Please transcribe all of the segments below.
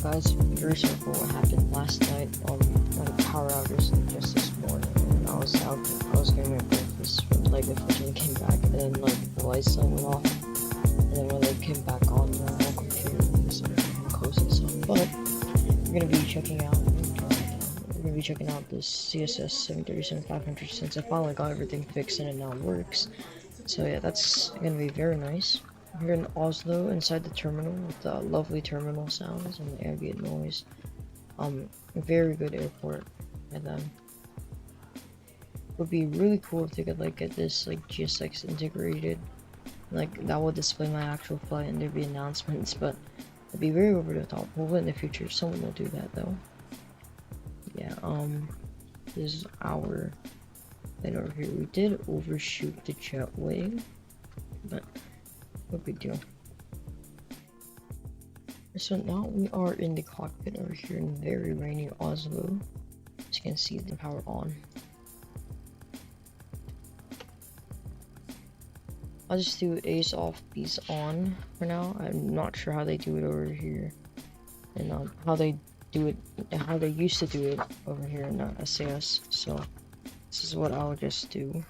guys, very sorry for what happened last night. Like power outage just this morning, and I was getting my breakfast from like the kitchen, came back, and then like the lights went off, and then when they came back on, the whole computer was close and stuff. But we're gonna be checking out. This CSS 737-500 since I finally got everything fixed and it now works. So yeah, that's gonna be very nice. Here in Oslo, inside the terminal, with the lovely terminal sounds and the ambient noise. Very good airport. And then would be really cool if they could like get this like GSX integrated. Like that would display my actual flight and there'd be announcements, but it'd be very over the top. Hopefully in the future someone will do that though. Yeah, this is our plane over here. We did overshoot the jetway, but no big deal. So now we are in the cockpit over here in very rainy Oslo. As you can see, the power on. I'll just do A's off, B's on for now. I'm not sure how they do it over here, and how they used to do it over here in SAS. So this is what I'll just do.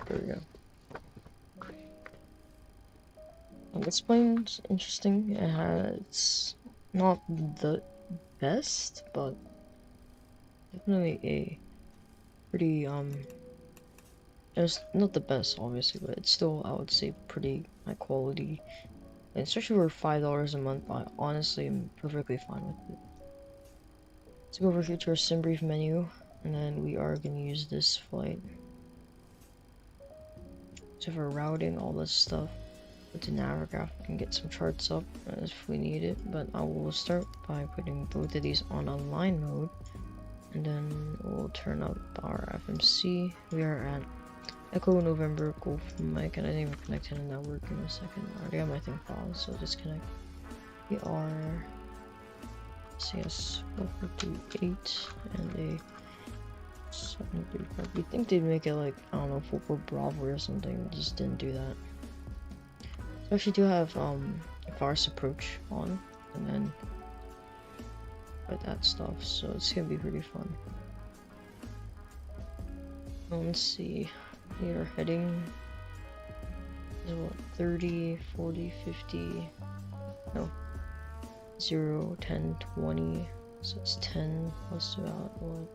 There we go. This plane's interesting. It's not the best, but definitely a pretty it's not the best obviously, but it's still, I would say, pretty high quality. And especially for $5 a month, I honestly am perfectly fine with it. Let's go over here to our sim brief menu, and then we are gonna use this flight. So for routing, all this stuff, go to Navigraph and get some charts up if we need it. But I will start by putting both of these on align mode, and then we'll turn up our FMC. We are at Echo November Golf Mike, and I didn't even connect to the network in a second. I already got my thing paused, so disconnect. We are CS 438 and a 735. We think they'd make it like, I don't know, 44 Bravo or something, just didn't do that. So I actually do have fast approach on, and then put that stuff, so it's gonna be pretty fun. Let's see. We are heading, what, 30, 40, 50, no, 0, 10, 20, so it's 10 plus about, what,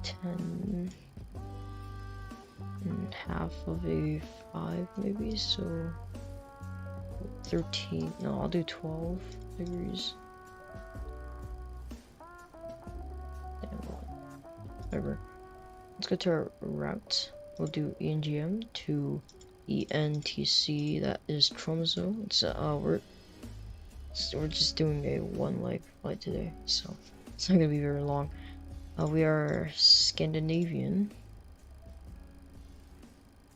10 and half of a 5 maybe, so 13, no, I'll do 12 degrees. Whatever. Let's go to our route. We'll do ENGM to ENTC. That is Tromso. It's we're just doing a one leg flight today, so it's not gonna be very long. We are Scandinavian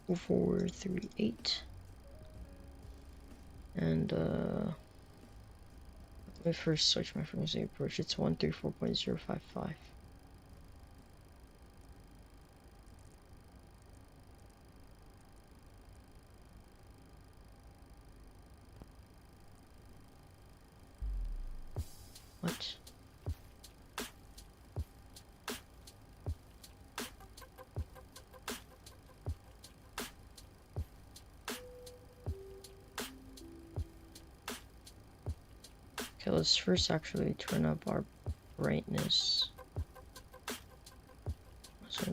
4438, and let me first search my frequency approach. It's 134.055. What? Okay, let's first actually turn up our brightness. So,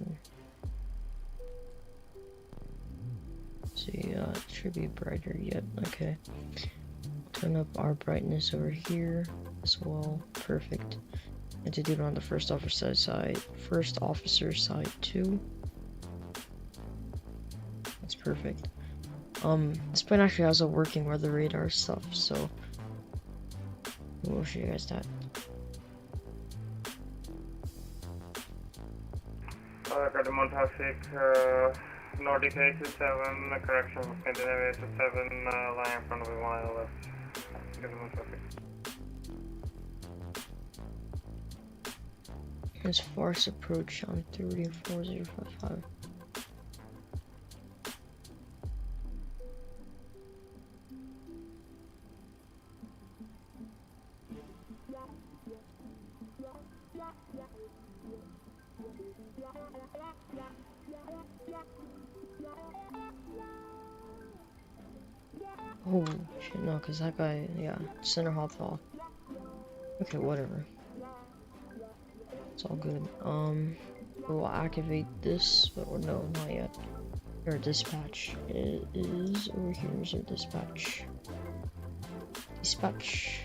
see, it should be brighter yet. Okay. Turn up our brightness over here as well. Perfect. And to do it on the first officer side too. That's perfect. This plane actually has a working weather radar stuff, so we'll show you guys that. Gardermoen traffic, Nordic 87, correction, Scandinavia 87, line in front of the 1 left. Gardermoen traffic. Is Farce approach on 34055. Oh shit, no, cause that guy, yeah, center hop off. Okay, whatever. It's all good. We'll activate this, but no, not yet. Our dispatch is over here. Is our dispatch? Dispatch.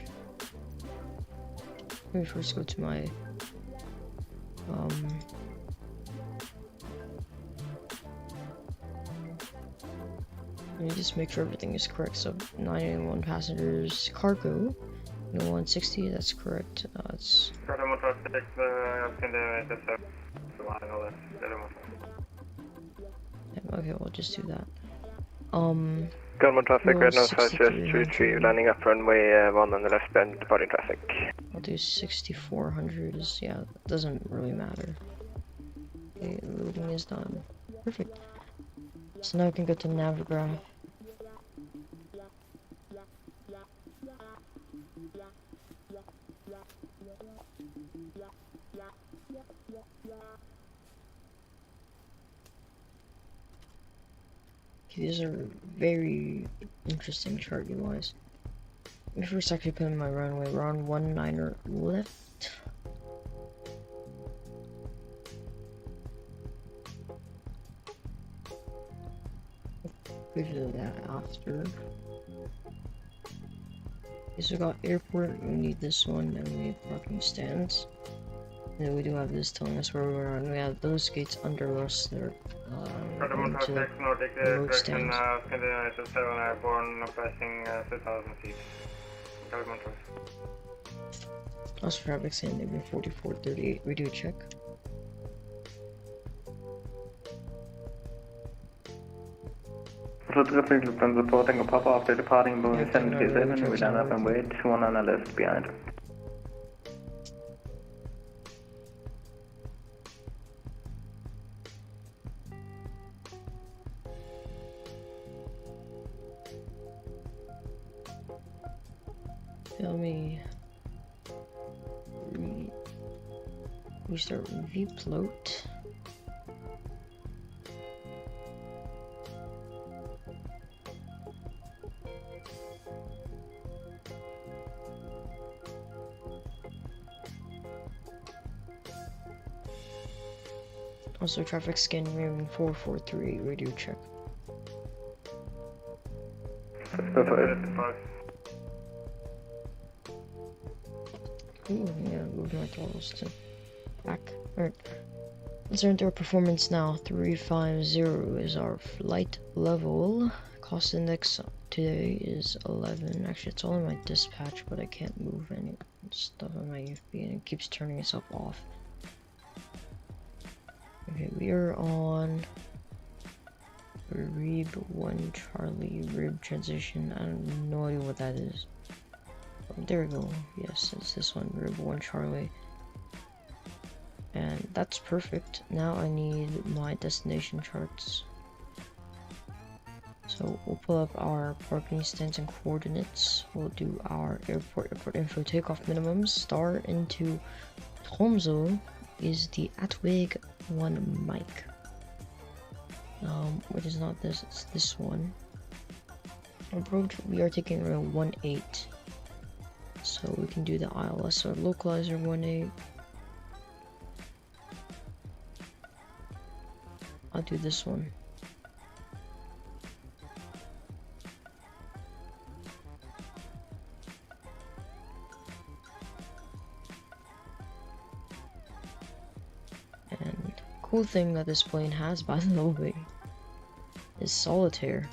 Let me first go to my let me just make sure everything is correct. So 91 passengers, cargo, no 160. That's correct. It's Gardermoen traffic, okay. We'll just do that. Gardermoen traffic, red nose 5333, landing up runway 1 on the left bend, departing traffic. I'll do 6400. Yeah, it doesn't really matter. Okay, loading is done. Perfect. So now I can go to Navigraph. These are very interesting charting wise. Let me first actually put in my runway. We're on 19er left. We do that after. Okay, so we got airport, we need this one, and we need parking stands. And then we do have this telling us where we're on. We have those gates under us. They're Gardermoen into traffic, Nordic remote direction, stands. Scandinavia 7 airborne, passing 2000 feet. Gardermoen traffic. Oslo traffic standing 4438. We do a check. Rudder traffic, Lufthansa reporting a pop after departing Boeing 737. We line up and wait, 1 on the left behind. Tell me. We start view float. Also traffic scan room 443 radio check. Ooh, yeah, move my throttles to back. Alright. Let's enter our performance now. 350 is our flight level. Cost index today is 11. Actually, it's all in my dispatch, but I can't move any stuff on my UFB and it keeps turning itself off. Okay, we are on Rib 1 Charlie Rib transition. I have no idea what that is. Oh, there we go. Yes, it's this one, Rib 1 Charlie. And that's perfect. Now I need my destination charts. So we'll pull up our parking stands and coordinates. We'll do our airport info takeoff minimums. Star into Tromso is the Atwig 1 mic. Which is not this, it's this one. Approach, we are taking around 18. So we can do the ILS or localizer 18. I'll do this one. And cool thing that this plane has, by the way, is solitaire.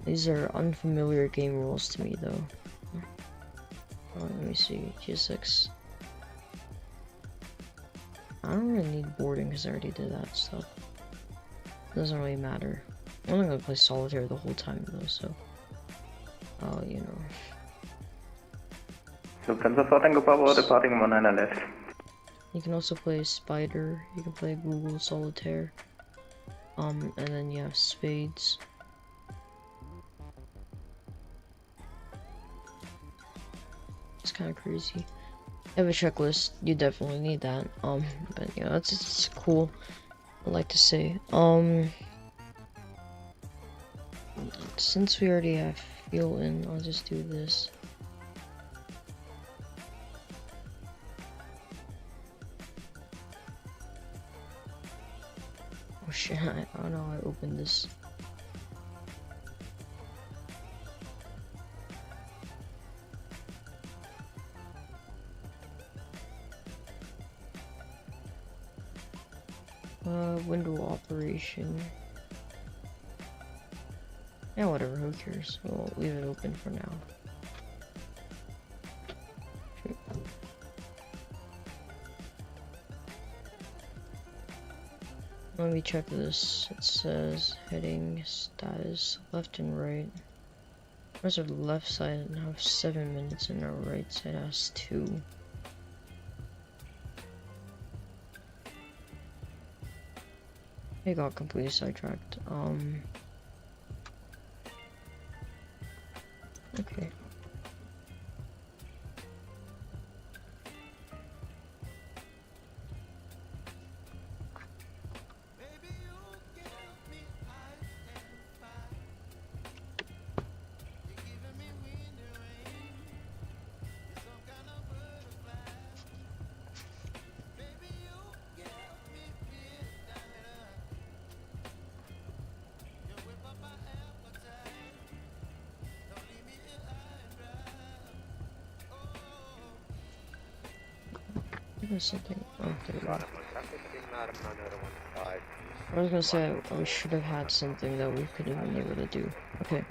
These are unfamiliar game rules to me, though. Let me see, G6. I don't really need boarding because I already did that stuff. Doesn't really matter. I'm only gonna play solitaire the whole time though, so you know. Tromso Tango Bravo departing 19 left. You can also play Spider, you can play Google Solitaire. And then you have Spades. It's kind of crazy. I have a checklist, you definitely need that. But you know, it's cool. I like to say. Since we already have fuel in, I'll just do this. Oh shit, I don't know, I opened this. Window operation. Yeah, whatever, who cares? We'll leave it open for now. Shoot. Let me check this. It says heading status left and right. Where's the left side have 7 minutes and the right side has 2. I got completely sidetracked. Okay. There's something. Oh, there we go. I was gonna say we should have had something that we could have been able to do. Okay.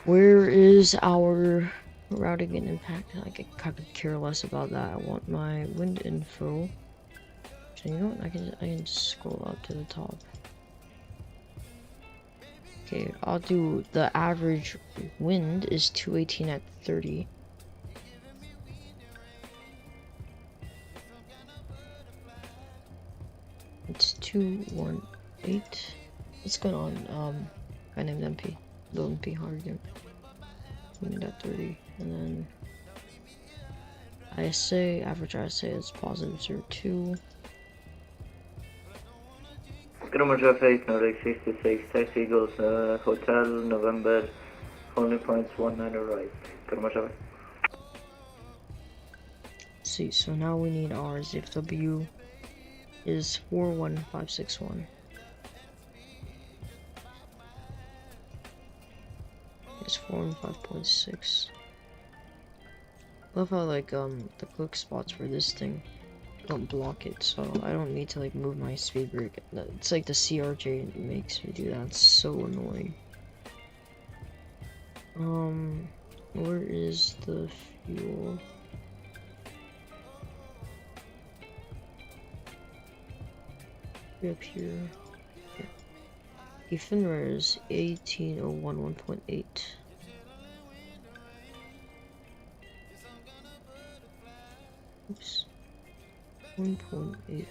Where is our routing and impact? I could care less about that. I want my wind info. So you know what? I can just scroll up to the top. Okay, I'll do the average wind is 218 at 30. It's 218. What's going on? Guy named MP. The MP hard game. Wind at 30. And then ISA, average ISA is positive 02. Gardermoen traffic, Nordic 66, taxi goes Hotel, November, only points 19 right. Gardermoen traffic. See, so now we need ours. If W is 41561. It's 415.6. Love how like the click spots for this thing don't block it, so I don't need to like move my speed brake. It's like the CRJ makes me do that. It's so annoying. Where is the fuel? Up here. Finra is 18011.8. Oops. 1.8.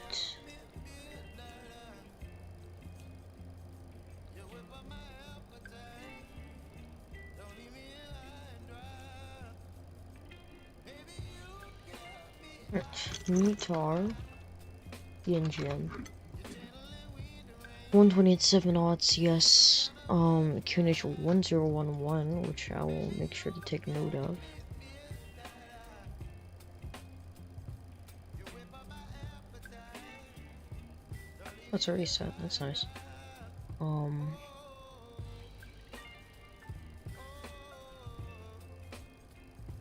Metar ENGM 128.7 odds CS QNH 1011, which I will make sure to take note of. That's already set, that's nice.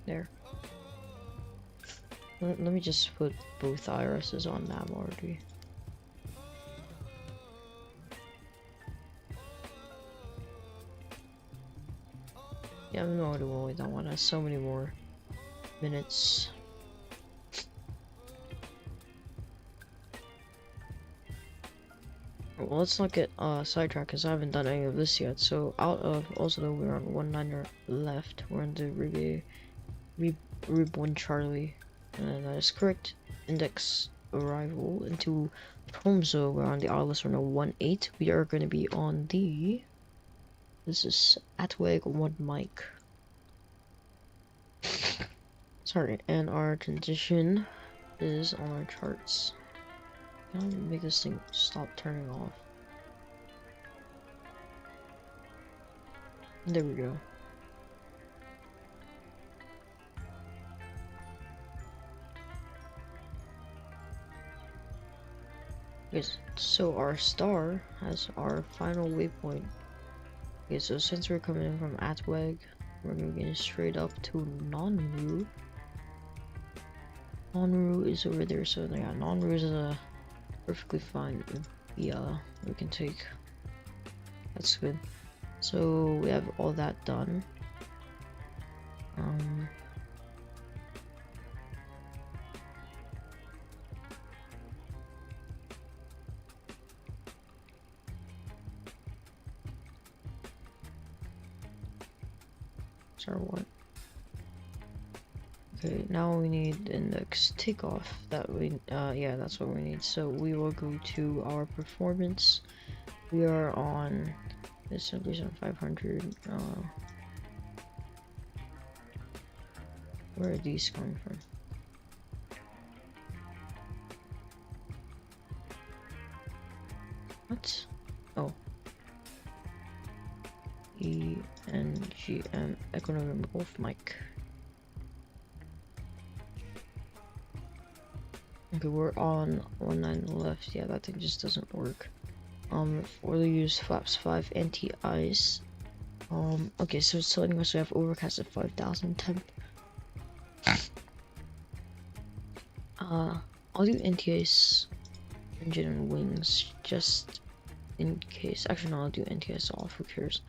There. Let me just put both IRSs on nav already. Yeah, I'm not going with that one. Has so many more minutes. Well, let's not get sidetracked because I haven't done any of this yet. So out of Oslo, we're on 19er left. We're in the Ribé Reborn Charlie. And that is correct. Index arrival into Tromso. We're on the ILS runner 18. We are going to be on the... This is Atweg 1 mic. Sorry, and our transition is on our charts. I'm gonna make this thing stop turning off. There we go. Yes, so our star has our final waypoint. Okay, so since we're coming in from Atweg, we're moving straight up to Nonru. Nonru is over there, so yeah, Nonru is perfectly fine. Yeah, we can take. That's good. So we have all that done. Sorry, what? Okay, now we need index takeoff. Yeah, that's what we need. So we will go to our performance. We are on this on 500. Where are these coming from? What? Oh. ENGM Economic Golf Mic. Okay, we're on 19 left. Yeah, that thing just doesn't work. For the use flaps 5 anti-ice. Okay, so it's telling us we have overcast at 5,000 temp. I'll do anti-ice engine and wings just in case. Actually, no, I'll do anti-ice off. Who cares?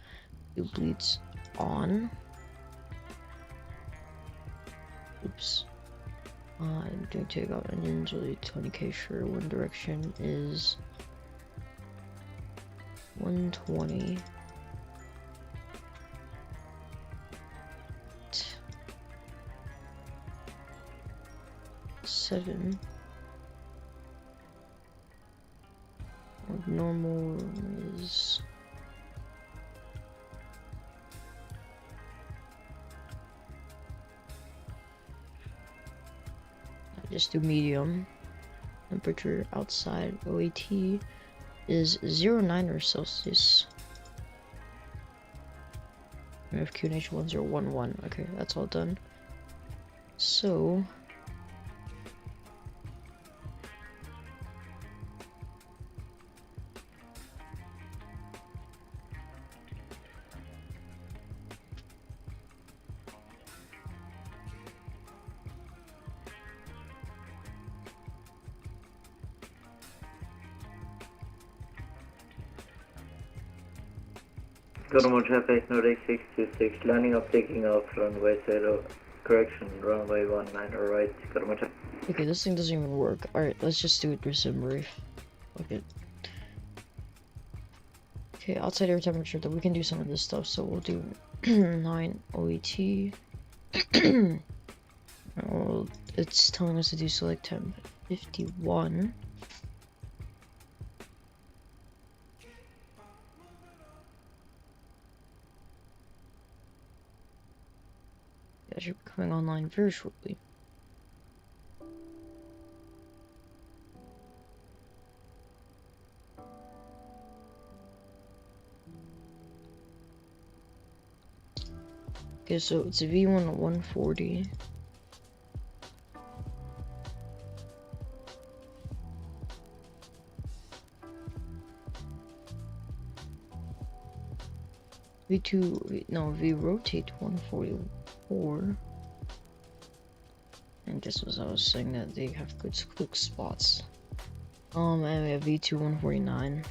Do bleeds on. Oops. I'm doing takeoff engines really 20k sure. One direction is 120. Seven. Normal is just do medium. Temperature outside OAT is 09 Celsius. We have QNH 1011. Okay, that's all done. So Gardermoen traffic, Nordic 626, landing up, taking off, runway 0, correction, runway 19, alright, Gardermoen traffic. okay, this thing doesn't even work. Alright, let's just do it with sim brief. Okay. Okay, outside air temperature though, we can do some of this stuff, so we'll do 9 OET. Well, it's telling us to do select temp 51. That should be coming online very shortly. Okay, so it's a V1 at 140. V2, no, V rotate 144. And this was, I was saying that they have good quick spots. And we have V2 149.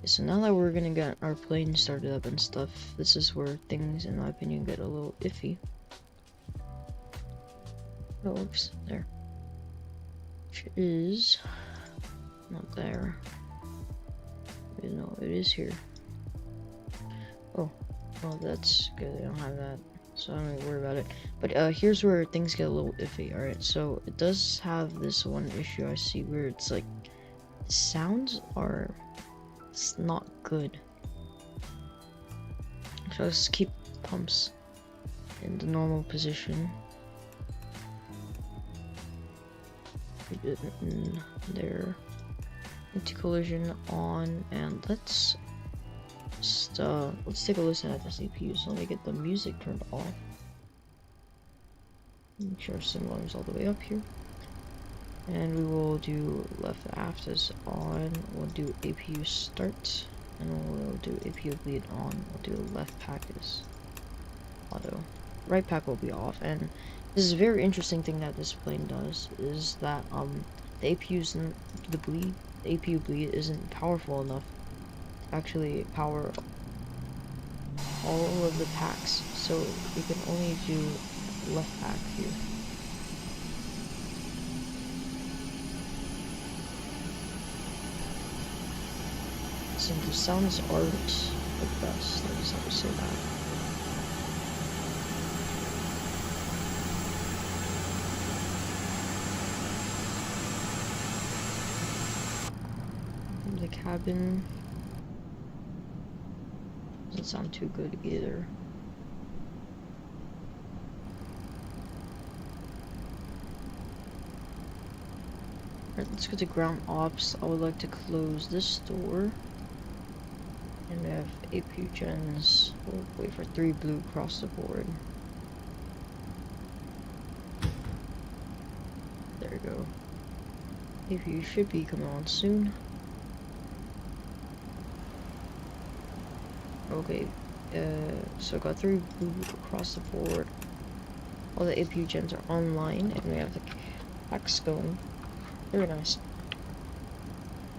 So now that we're gonna get our plane started up and stuff, this is where things, in my opinion, get a little iffy. That works there. Which is not there. No, it is here. Oh, well, that's good. I don't have that. so I don't really worry about it. But here's where things get a little iffy. Alright, so it does have this one issue I see where it's like the sounds are, it's not good. So let's keep pumps in the normal position. There, anti-collision on, and let's take a listen at the CPU. So let me get the music turned off. Make sure Simulator's all the way up here, and we will do left aft is on. We'll do APU start, and we'll do APU bleed on. We'll do left pack is auto. Right pack will be off, and this is a very interesting thing that this plane does is that the APU's the APU bleed isn't powerful enough to actually power all of the packs, so we can only do left pack here. So the sounds aren't the best, I just have to say that. The cabin doesn't sound too good either. Alright, let's go to ground ops. I would like to close this door. And we have APU gens. We'll wait for 3 blue across the board. There we go. APU should be coming on soon. Okay, so got 3 blue across the board. All the APU gens are online, and we have the packs going. Very nice.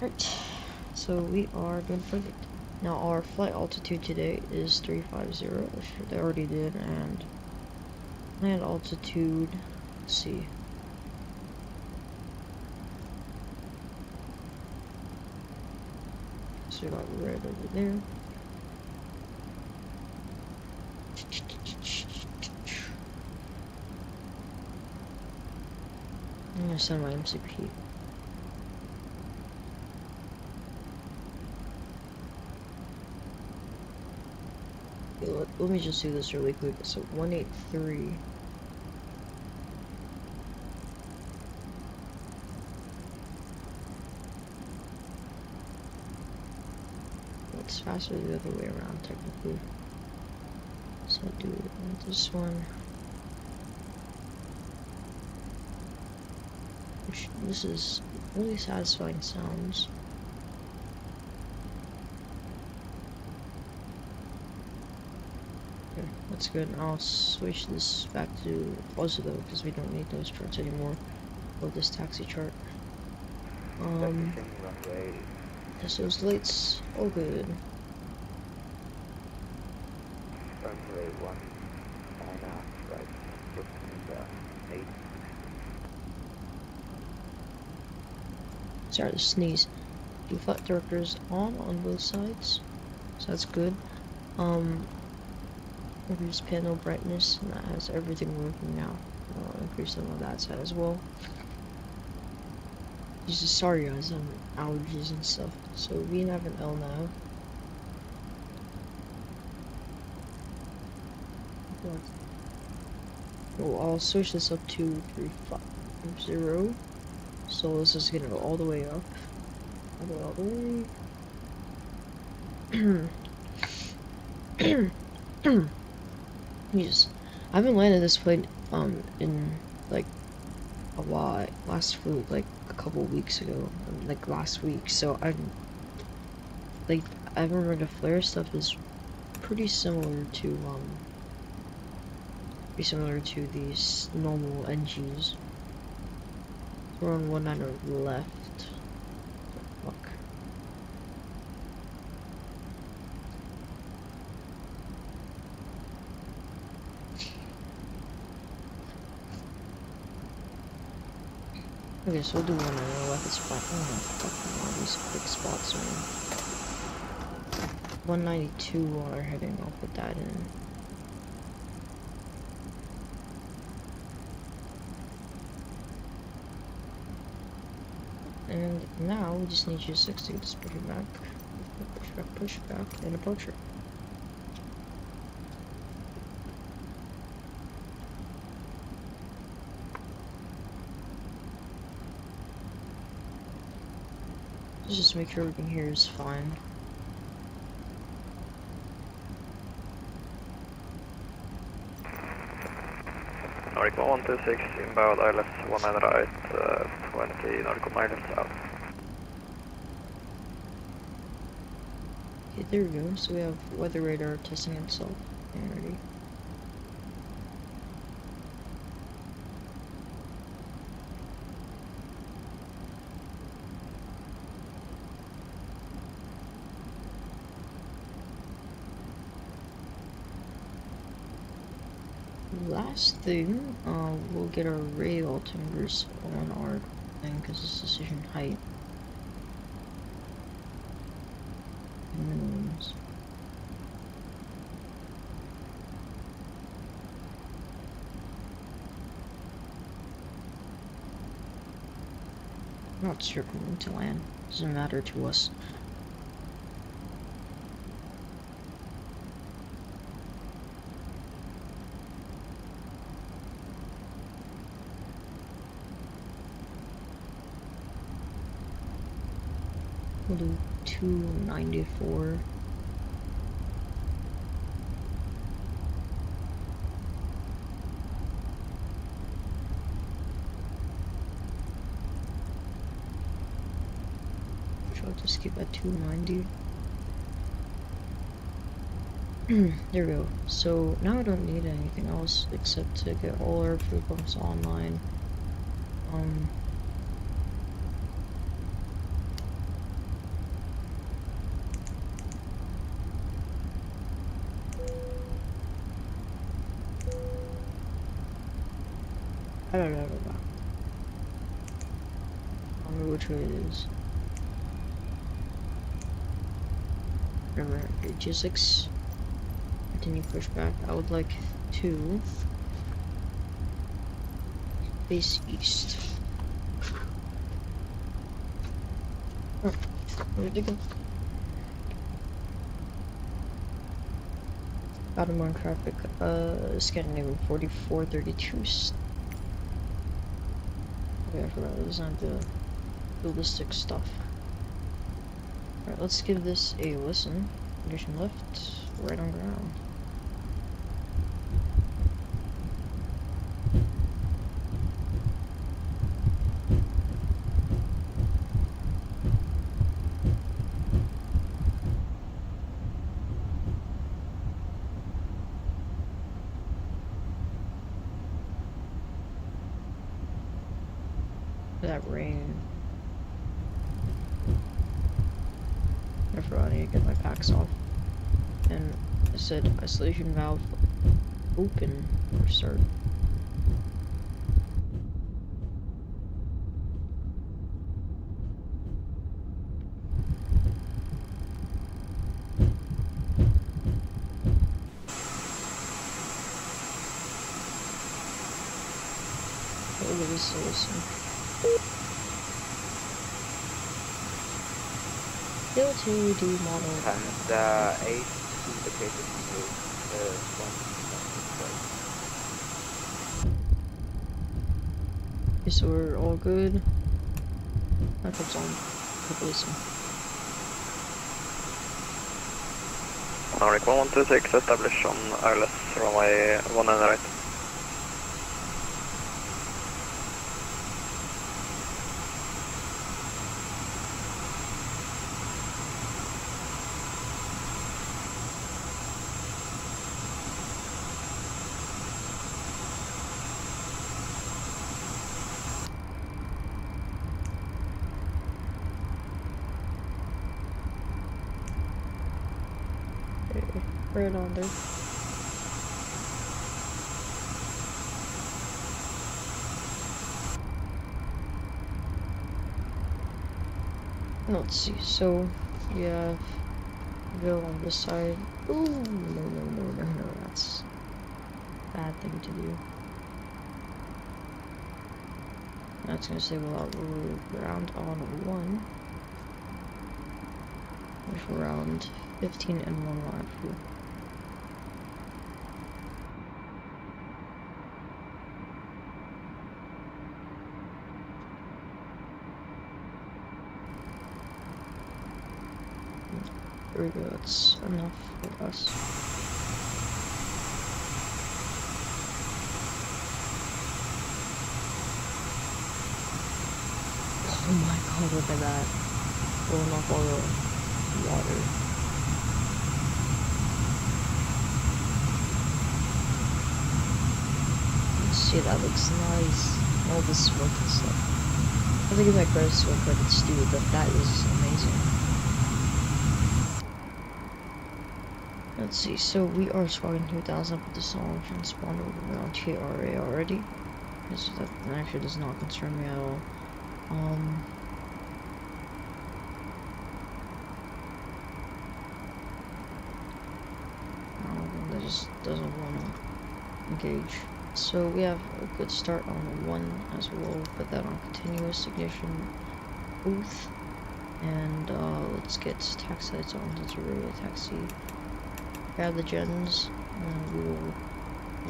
Alright, so we are doing perfect. Now our flight altitude today is 350, which they already did, and land altitude, let's see. So we got red over there. I'm gonna send my MCP. Okay, let me just do this really quick. So 183. It's faster the other way around technically. So I'll do this one. This is really satisfying sounds. Okay, that's good. I'll switch this back to Oslo because we don't need those charts anymore. Or this taxi chart. Test those lights. All good. Runway 1 and right. Sorry to sneeze. Do flight directors on both sides, so that's good. Increase panel brightness, and that has everything working now. I'll increase some of that side as well. Just sorry guys, allergies and stuff. So we have an L now. Oh, I'll switch this up to 350. So this is gonna go all the way up. All the way. Jesus. I haven't landed this plane in like a while. Last flew like a couple weeks ago. Like last week. So I remember the flare stuff is pretty similar to these normal NGs. We're on 19 left. Fuck. Okay, so we'll do 19 left. It's fine. Oh my fucking god, these quick spots, man. 192 while we're heading. I'll put that in. And now we just need G60 to push it back. Push back, and approach her. Let's just make sure everything here is fine. Nordic 126, inbound ILS 1 right, 20 Nordic 9 left south. Okay, there we go. So we have weather radar testing itself and ready. Last thing, we'll get our rail timbers on our thing because it's decision height. Minimums. Not circling to land. Doesn't matter to us. We'll do 294. I'll just keep at 290. There we go. So now I don't need anything else except to get all our fuel pumps online. I don't know which way it is. Remember, G6. Continue push back. I would like to face east. Oh, where did it go? Gardermoen traffic, Scandinavian 4432. Okay, I forgot it was not the ballistic stuff. Alright, let's give this a listen. Condition left, right on ground. That rain. I forgot I need to get my packs off. And I said isolation valve open or start. Look at this solution. Still to do model. And 8 indicated to Okay, so we're all good. Backups on. Listen. Nordic 126, establish on ILS runway 1 and right. Right on there. Let's see, so you have Bill on this side. Ooh, no, that's a bad thing to do. That's gonna say without round on 1. With round 15 and 1 live fuel. There we go, that's enough for us. Oh my god, look at that. Blowing off all the water. Let's see, that looks nice. All the smoke and stuff. I have to give my credits where credits due, but that is amazing. Let's see, so we are squawking 2000, but this all transponder around TRA already. So that actually does not concern me at all. That just doesn't want to engage. So we have a good start on 1 as well. Put that on continuous ignition booth. And let's get taxi lights on since we're really a taxi. Grab the gens, and we will,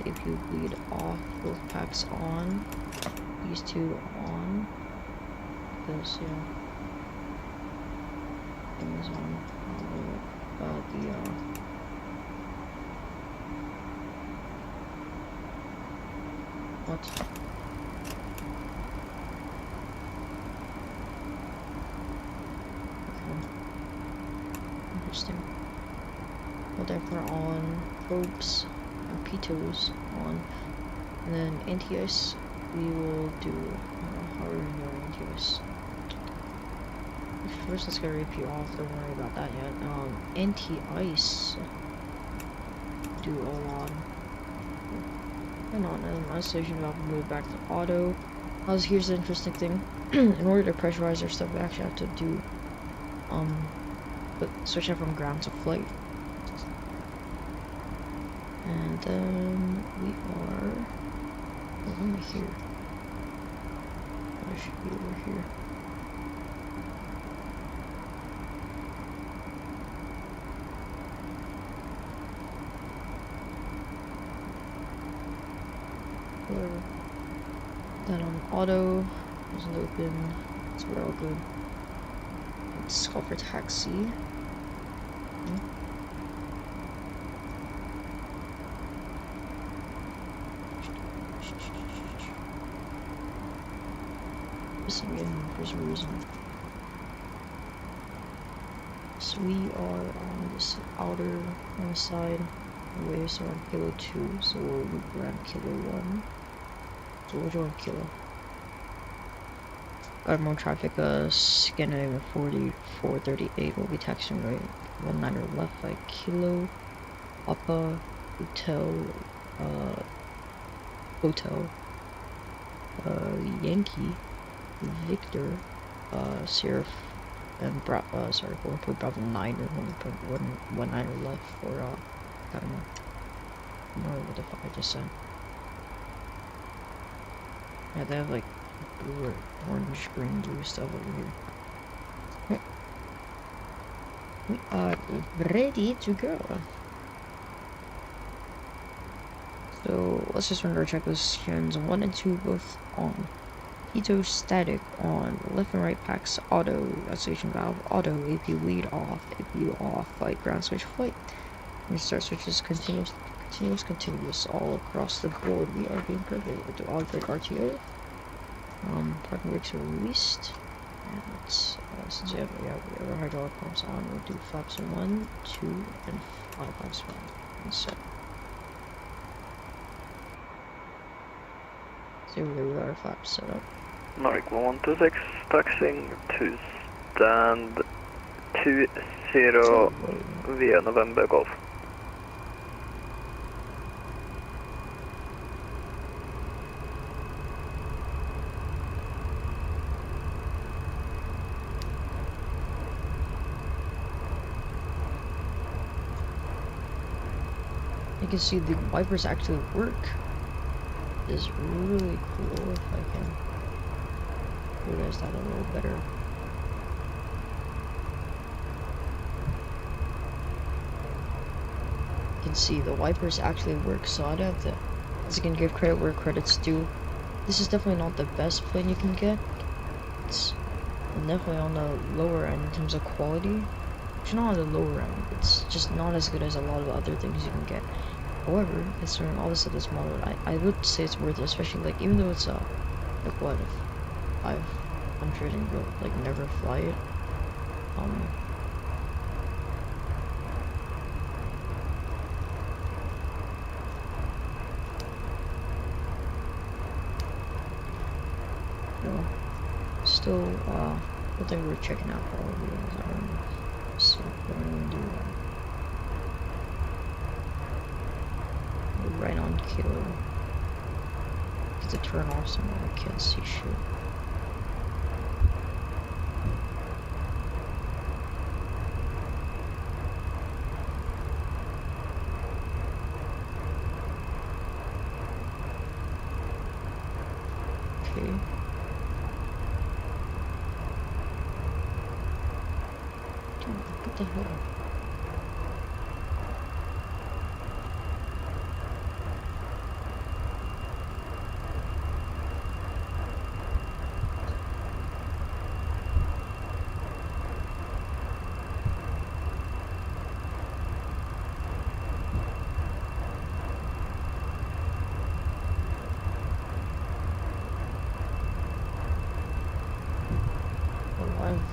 if you bleed off, both packs on, these two on, because, yeah, things on, what? Okay. Interesting. Well, therefore on probes and PTOs on, and then anti-ice we will do how are we doing anti-ice. First let's get repeat off, don't worry about that yet. Anti-ice do all on and on, and isolation valve will move back to auto. Here's the interesting thing. In order to pressurize our stuff we actually have to do switch it from ground to flight. And then we are over here. I should be over here. Whatever. Then on auto, doesn't open, so we're all good. Let's call for taxi. For some reason. So we are on this outer side way, so on kilo 2, so we'll loop around kilo 1. So we'll join kilo. Gardermoen traffic, Scandinavia 4438 will be taxiing right 19er left by kilo. Papa Hotel Yankee Victor Sierra and sorry, 1.9 or 1.19 left for I don't know what the fuck I just said. Yeah, they have like blue or orange, green, blue stuff over here. We are ready to go. So let's just run our checklist. Gens 1 and 2 both on. TOS static on. Left and right packs auto. Isolation valve auto. AP lead off. AP off. Flight ground switch flight. Restart switches continuous all across the board. We are being perfect to augment RTO. Parking brakes are released. And let's since we have our hydraulic pumps on, we'll do flaps 1, 2, and 5 flaps 1. And set. So we got our flaps set up. Nordic 126 taxiing to stand 20 via November Golf. You can see the wipers actually work. It's really cool if I can. you guys that a little better. You can see the wipers actually work, so I'd have to, as you can give credit where credit's due. This is definitely not the best plane you can get. It's definitely on the lower end in terms of quality. It's not on the lower end, it's just not as good as a lot of other things you can get. However, considering all this other model, I would say it's worth it, especially like even though it's like what if 500 and you'll like never fly it. No, still I think we're checking out all of these. So what I'm gonna do. Right on kill. To turn off somewhere I can't see shit. Okay. Dude, what the hell?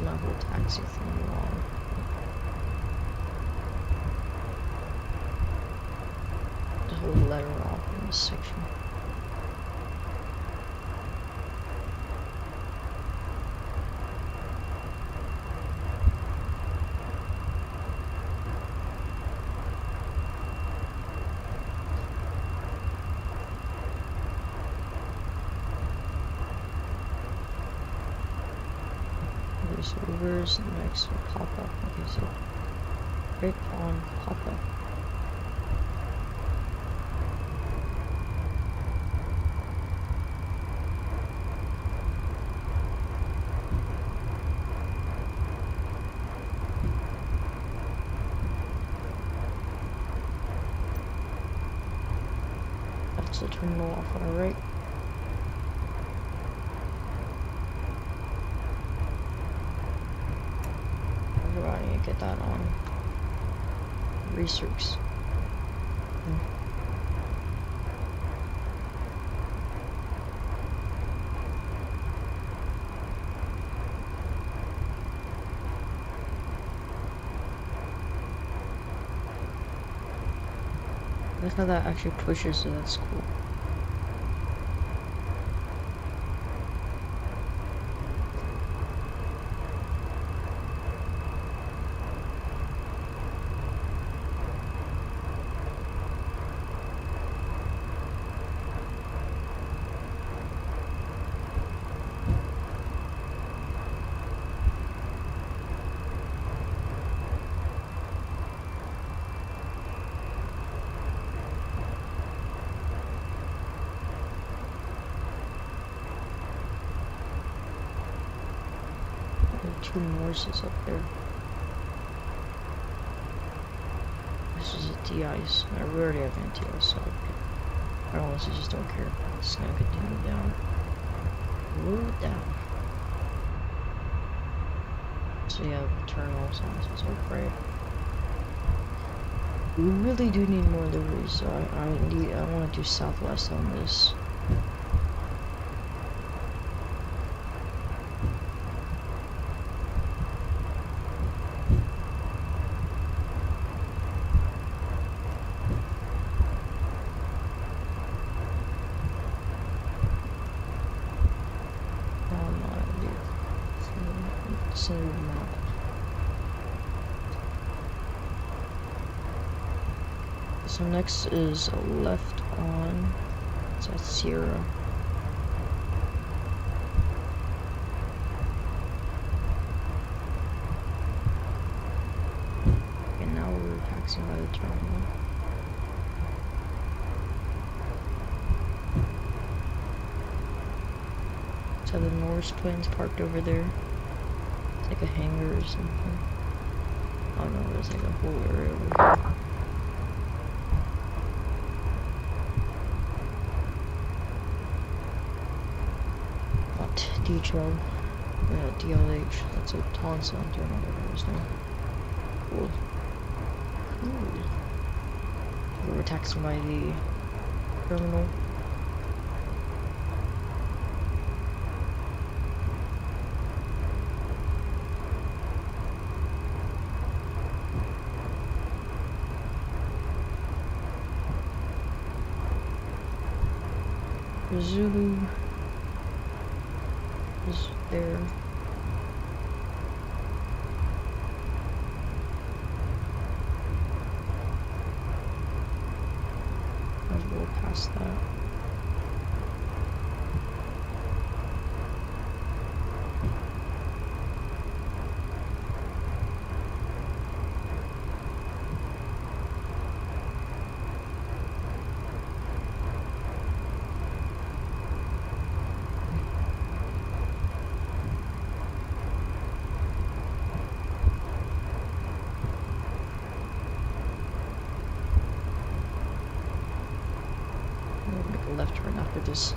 My whole taxi thing wrong. The whole letter off in this section. So where's next pop up? Okay, so right on pop up. That's the terminal off on the right. I need to get that on research. Look how that actually pushes, so that's cool. Two Morses up there. This is a de-ice. We already have anti-ice, so I honestly just don't care. It's gonna continue down. Roll it down. So you have terminals on, so it's all great. We really do need more liveries, so I want to do Southwest on this. Map. So next is left on, so that's Sierra. And now we're taxiing by the terminal. So the Norse plane's parked over there. It's like a hangar or something. I don't know, there's like a whole area over here. Not Detro. Yeah, DLH. That's a Ton Center, whatever his name. Cool. Cool. We were taxing by the terminal. Zulu is there. I'll go past that. Left turn after this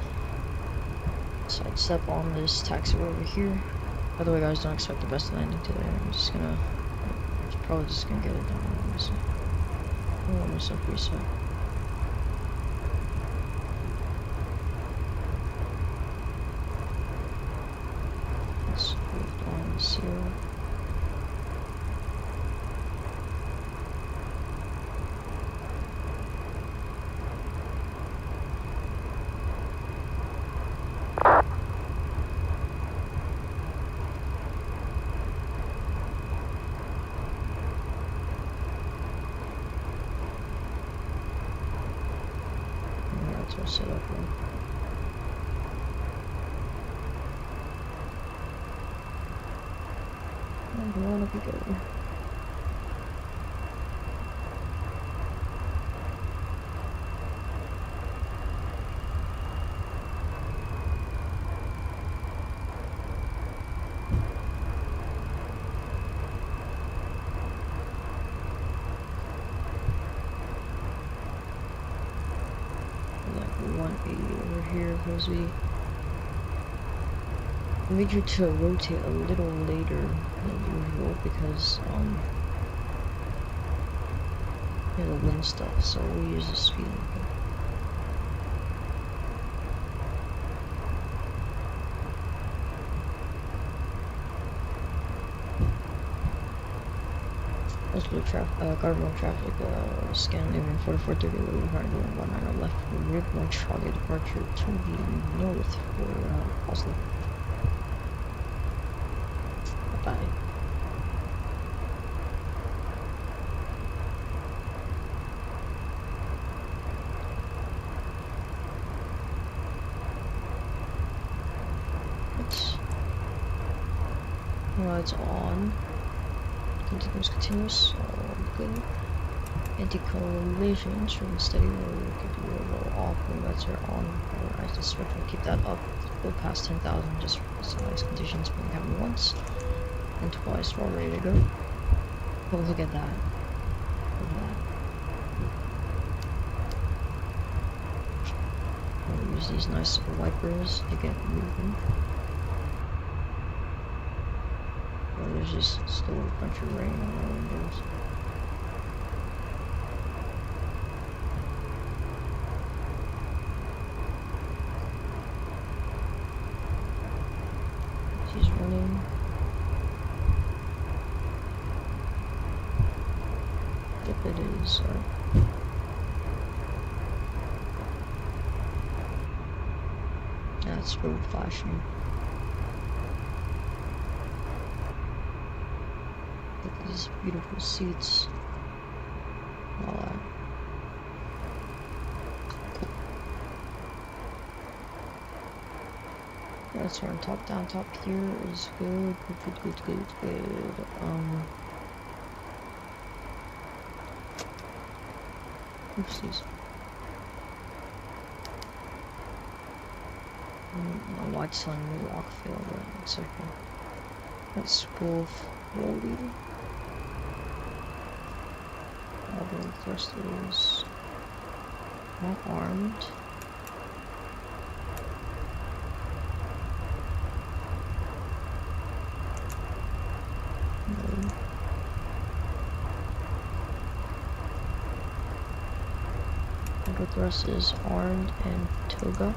side step on this taxiway over here. By the way, guys, don't expect the best landing today. I'm just gonna, probably just gonna get it done. Honestly, I want myself reset. Let's lift on 0. All set up here. I don't want to be good. Here because we made you to rotate a little later than usual because yeah, the wind stuff, so we use the speed limit. Oslo Gardermoen traffic, Scandinavian 4430, currently 190 left, rear Charlie departure to the north for Oslo. Bye. It's on. Continuous, all good. Anti-collision, string steady, we could do a little off when that's on. I suspect we'll keep that up. Go past 10,000 just for size conditions, but we have it once and twice. We're ready to go. Oh, look at that. Look at that. We'll use these nice wipers to get moving. There's just still a bunch of rain on our windows. She's running. Yep, it is. That's road flashing. These beautiful seats. All that. Yeah, so our top down, top here is good. Good. Oopsies. A white sun rock field, but it's okay. That's school floaty. All the thrusters not armed. No. Auto thrust is armed and toga.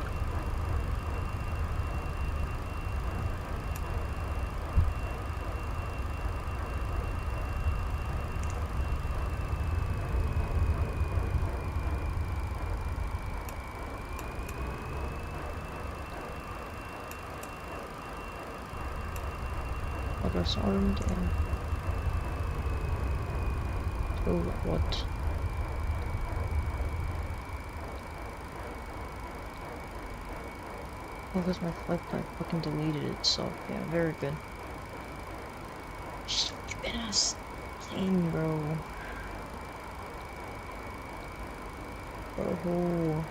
Others armed and oh what? Oh, because my flight pack fucking deleted itself. Yeah, very good. Stupid ass thing, bro. Bro,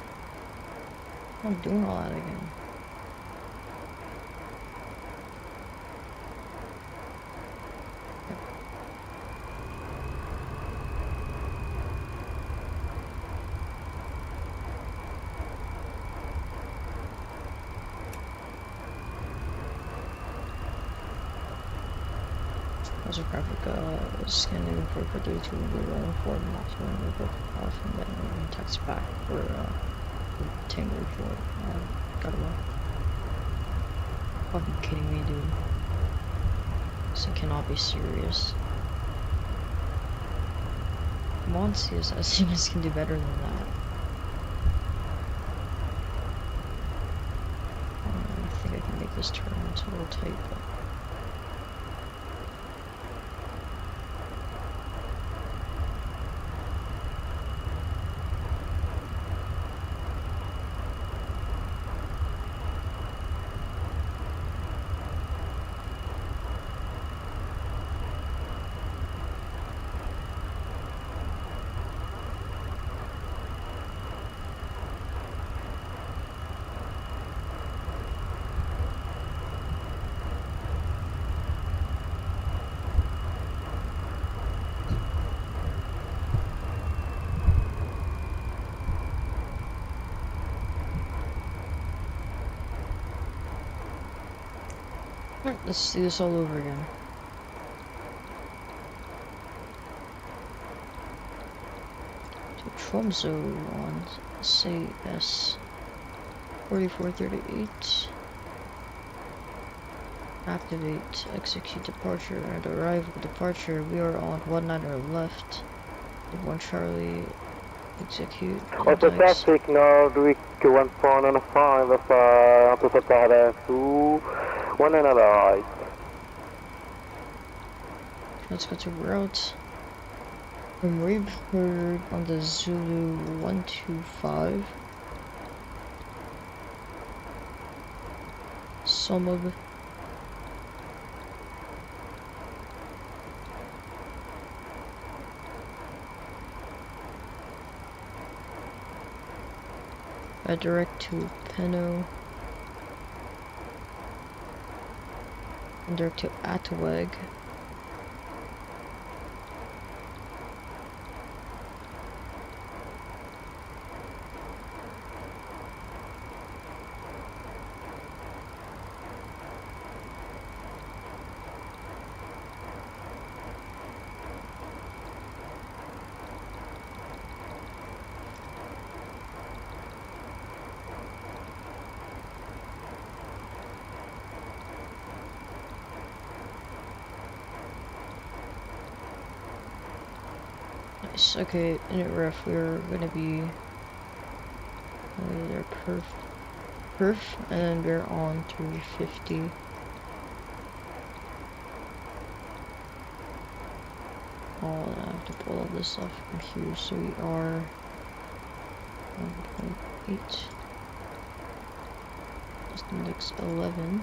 I'm doing all that again. As a graphic, scanning for 32 will be rolling forward and left when we book off and then text back for temu for Gardermoen. Fucking kidding me, dude. This cannot be serious. Come on, CSS, you guys can do better than that. I think I can make this turn. It's a little tight, but. Alright, let's do this all over again. To Tromso on CS 4438. Activate, execute departure, and arrival departure. We are on 19 left. 1 Charlie, execute. Oslo traffic, Nordic 1.95, interceptor to 1 and right. Let's go to route. From Rudder on the Zulu 125. Somab. Direct to Peno. And direct to Ataweg. Nice. Okay, in it ref, we're gonna be there perf, and we're on 350. Oh, I have to pull all this off from here, so we are 1.8. Just index 11.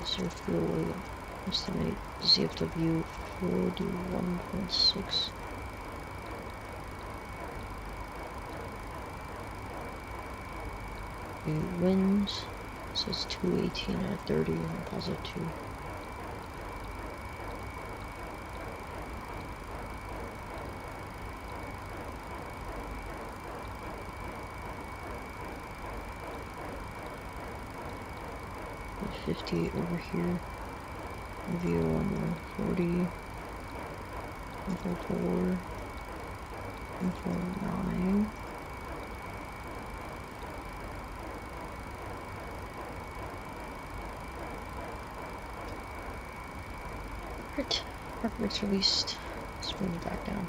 So fuel estimate ZFW 41.6. Okay, winds. Says 218 at 30 and positive 2. At 58 over here. View on 140. 144. 149. Right. Artwork's released. Let's move it back down.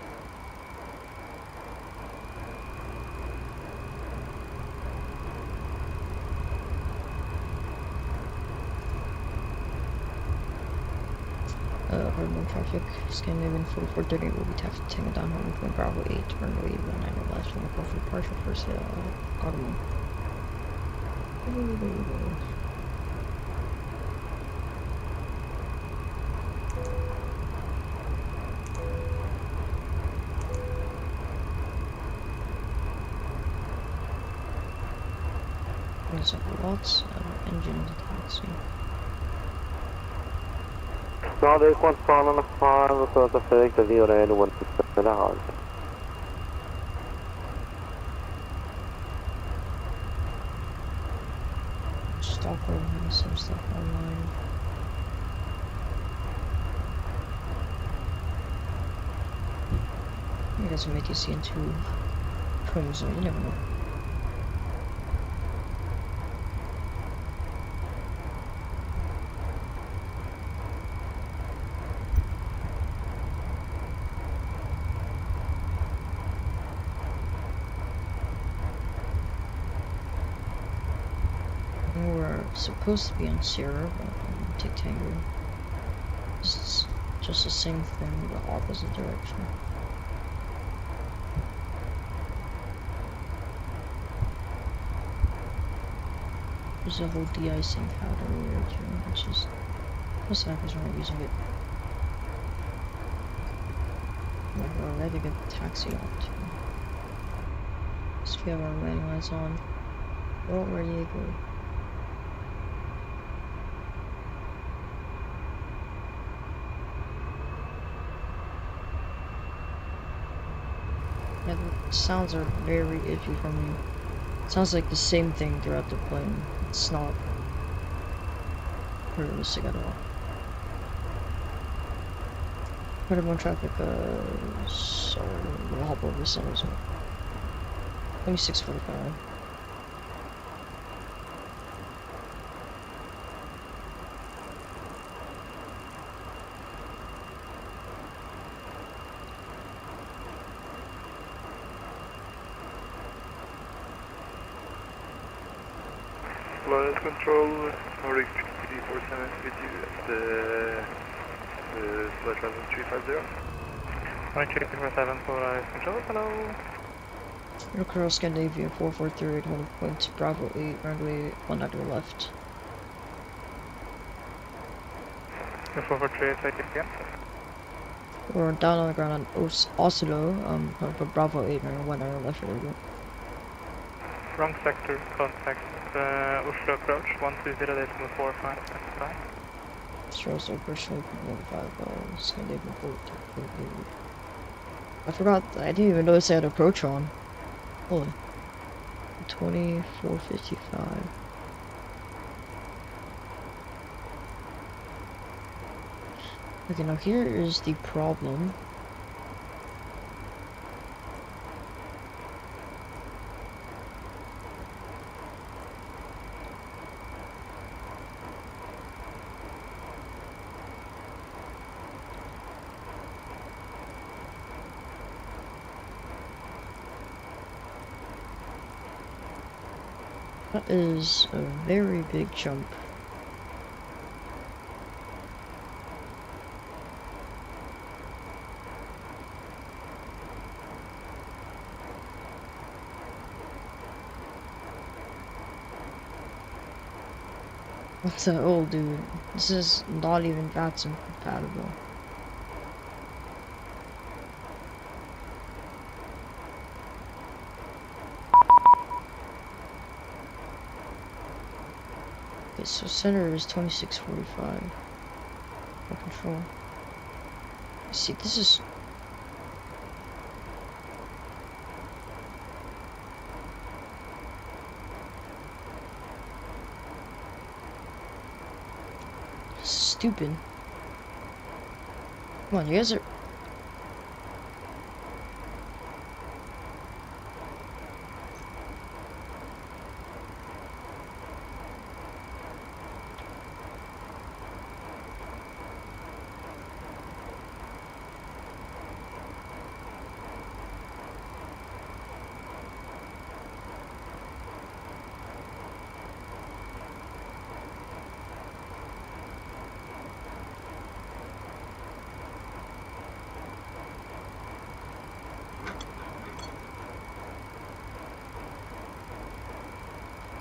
Gardermoen traffic, Scandinavian 4438 will be taking it down home from Bravo 8, runway 19 left from the call for partial first hit Gardermoen. There's lots of engines taxi. Nordic 1405, return to Felix, the view on 1.5. Stockholm has some stuff online. You got some ATC into Tromso, you never know. We're supposed to be on Sierra, but take Tango. It's just the same thing, the opposite direction. There's a whole de-icing pad over there too, which is what's that because we're not using it. We're ready to get the taxi on too. So we have our landing lights on. We're all ready to go. Yeah, the sounds are very iffy from you. It sounds like the same thing throughout the plane. It's not realistic at all. Gardermoen traffic, so we'll hop over some as well. Maybe 6:45. Flight control, Nordic 347 with you at the flight level 350. Nordic 347 for control, hello. Aircraft Scandinavia 4438, hold point Bravo 8, runway 19 left. 4438 again. We're down on the ground on Oslo, for Bravo 8, runway 19 left, there we go. Wrong sector, contact Oslo approach 120.45. Tromso personally 1.5, Scandinavian 438. I forgot, I didn't even notice I had approach on. Holy. 2455. Okay, now here is the problem. That is a very big jump. What's that? Oh, dude. This is not even that compatible. Okay, so center is 2645 for control. See, this is... stupid. Come on, you guys are...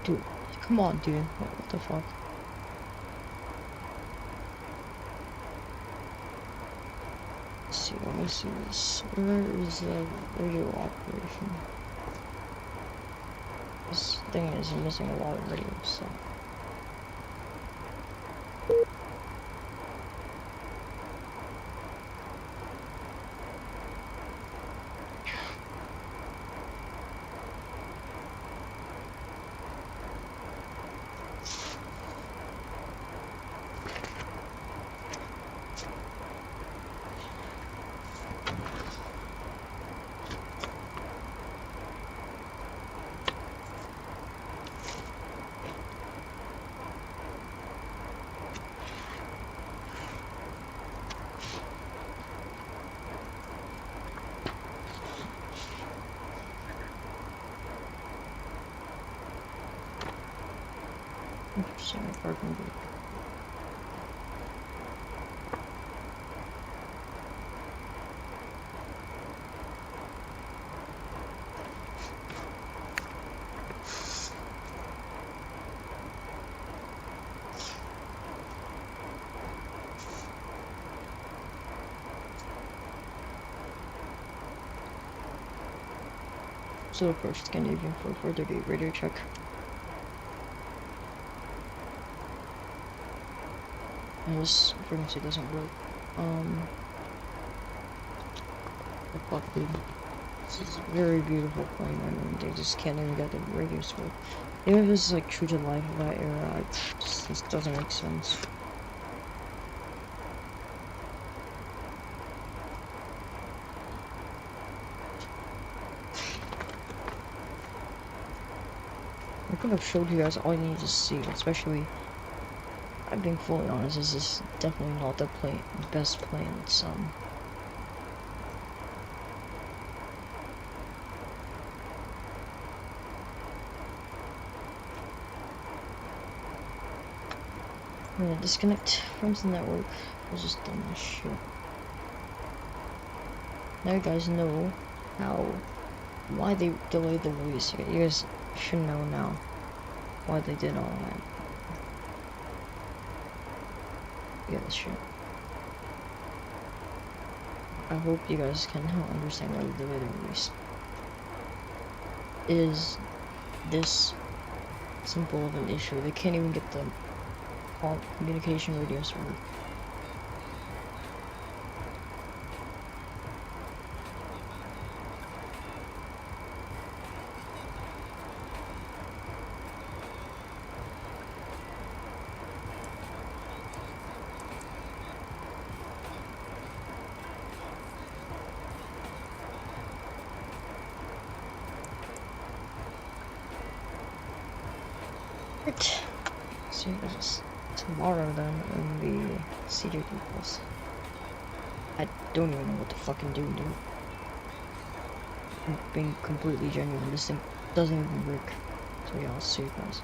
Dude, come on, dude. What the fuck? Let's see, let me see this. Where is the radio operation? This thing is missing a lot of radio stuff. Interesting, parking brake. So approach Scandinavian for further gate radar check. And this frequency doesn't work. The fuck, dude. This is a very beautiful plane. I mean, they just can't even get the radios to work. Even if this is like true to life of that era, this doesn't make sense. I could have showed you guys all you need to see, especially, I'm being fully honest, this is definitely not the best plane. It's I'm gonna disconnect from the network. I was just dumb as shit. Now you guys know why they delayed the release. You guys should know now why they did all that. Yeah, this shit. I hope you guys can understand why they delayed the release. Is this simple of an issue? They can't even get the communication radios to work. Right. See you guys tomorrow then in the CJ peoples. I don't even know what to fucking do, dude. I'm being completely genuine. This thing doesn't even work. So yeah, I'll see you guys.